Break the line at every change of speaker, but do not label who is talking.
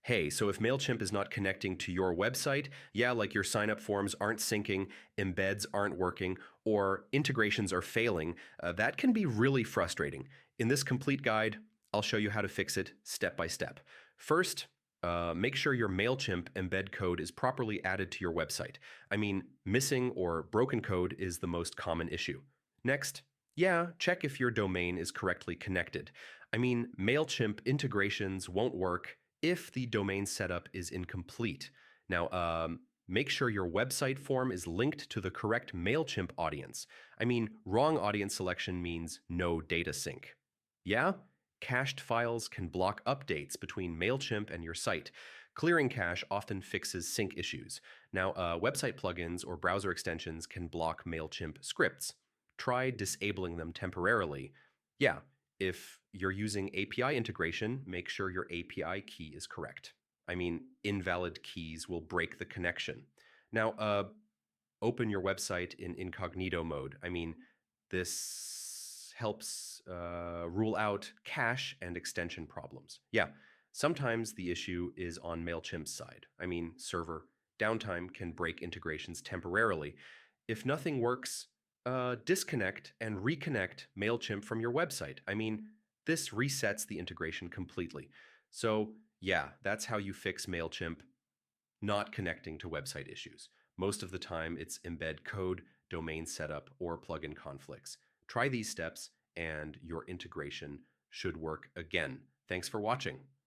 Hey, so if Mailchimp is not connecting to your website, yeah, like your sign up forms aren't syncing, embeds aren't working, or integrations are failing, that can be really frustrating. In this complete guide, I'll show you how to fix it step by step. First, make sure your Mailchimp embed code is properly added to your website. I mean, missing or broken code is the most common issue. Next, yeah, check if your domain is correctly connected. I mean, Mailchimp integrations won't work if the domain setup is incomplete. Now, make sure your website form is linked to the correct Mailchimp audience. I mean, wrong audience selection means no data sync. Yeah? Cached files can block updates between Mailchimp and your site. Clearing cache often fixes sync issues. Now, website plugins or browser extensions can block Mailchimp scripts. Try disabling them temporarily. Yeah, if you're using API integration, make sure your API key is correct. I mean, invalid keys will break the connection. Now, open your website in incognito mode. I mean, this helps rule out cache and extension problems. Yeah, sometimes the issue is on Mailchimp's side. I mean, server downtime can break integrations temporarily. If nothing works, disconnect and reconnect Mailchimp from your website. I mean, this resets the integration completely. So, yeah, that's how you fix Mailchimp not connecting to website issues. Most of the time, it's embed code, domain setup, or plugin conflicts. Try these steps, and your integration should work again. Thanks for watching.